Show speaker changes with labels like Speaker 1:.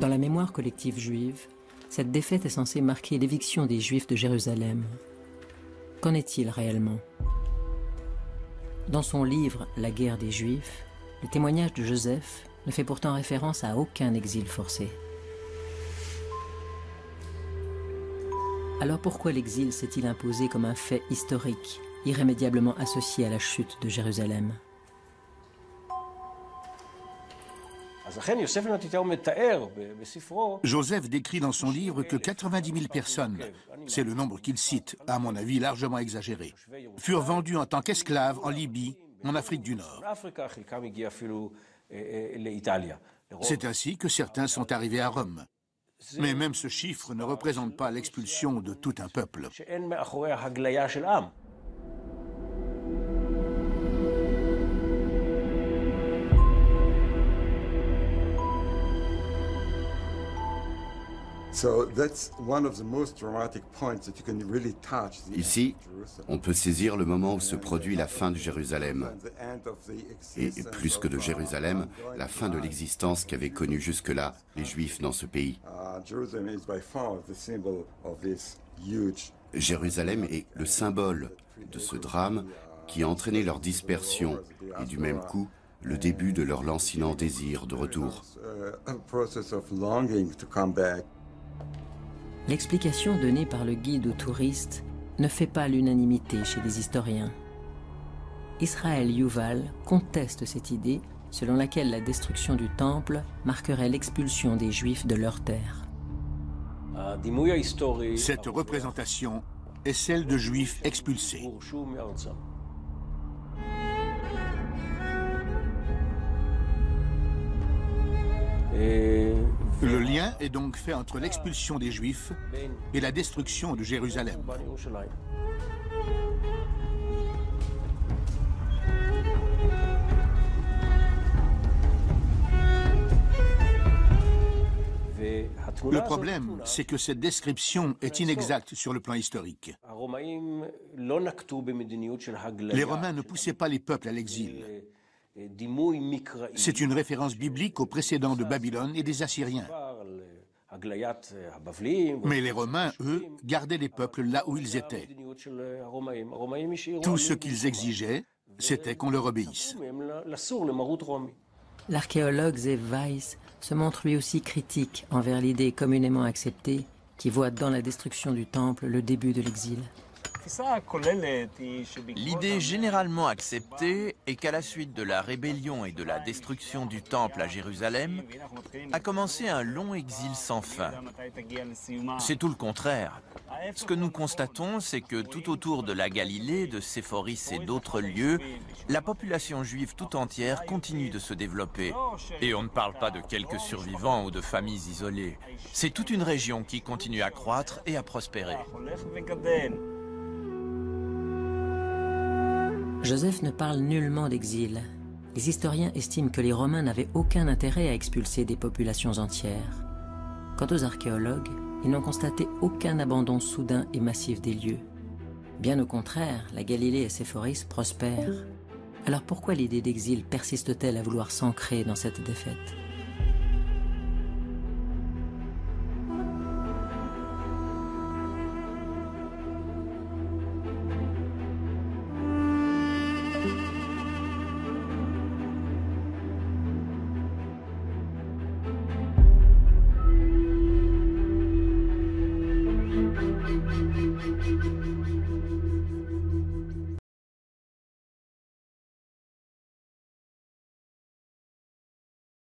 Speaker 1: Dans la mémoire collective juive, cette défaite est censée marquer l'éviction des Juifs de Jérusalem. Qu'en est-il réellement? Dans son livre « La guerre des Juifs », le témoignage de Joseph ne fait pourtant référence à aucun exil forcé. Alors pourquoi l'exil s'est-il imposé comme un fait historique, irrémédiablement associé à la chute de Jérusalem?
Speaker 2: Joseph décrit dans son livre que 90 000 personnes, c'est le nombre qu'il cite, à mon avis largement exagéré, furent vendues en tant qu'esclaves en Libye, en Afrique du Nord. C'est ainsi que certains sont arrivés à Rome. Mais même ce chiffre ne représente pas l'expulsion de tout un peuple.
Speaker 3: Ici, on peut saisir le moment où se produit la fin de Jérusalem. Et plus que de Jérusalem, la fin de l'existence qu'avaient connue jusque-là les Juifs dans ce pays. Jérusalem est le symbole de ce drame qui a entraîné leur dispersion et du même coup, le début de leur lancinant désir de retour.
Speaker 1: L'explication donnée par le guide aux touristes ne fait pas l'unanimité chez les historiens. Israël Yuval conteste cette idée selon laquelle la destruction du temple marquerait l'expulsion des Juifs de leur terre.
Speaker 2: Cette représentation est celle de Juifs expulsés. Le lien est donc fait entre l'expulsion des Juifs et la destruction de Jérusalem. Le problème, c'est que cette description est inexacte sur le plan historique. Les Romains ne poussaient pas les peuples à l'exil. C'est une référence biblique aux précédents de Babylone et des Assyriens. Mais les Romains, eux, gardaient les peuples là où ils étaient. Tout ce qu'ils exigeaient, c'était qu'on leur obéisse.
Speaker 1: L'archéologue Zev Weiss se montre lui aussi critique envers l'idée communément acceptée qui voit dans la destruction du temple le début de l'exil.
Speaker 4: L'idée généralement acceptée est qu'à la suite de la rébellion et de la destruction du temple à Jérusalem, a commencé un long exil sans fin. C'est tout le contraire. Ce que nous constatons, c'est que tout autour de la Galilée, de Séphoris et d'autres lieux, la population juive tout entière continue de se développer. Et on ne parle pas de quelques survivants ou de familles isolées. C'est toute une région qui continue à croître et à prospérer.
Speaker 1: Joseph ne parle nullement d'exil. Les historiens estiment que les Romains n'avaient aucun intérêt à expulser des populations entières. Quant aux archéologues, ils n'ont constaté aucun abandon soudain et massif des lieux. Bien au contraire, la Galilée et Séphoris prospèrent. Alors pourquoi l'idée d'exil persiste-t-elle à vouloir s'ancrer dans cette défaite ?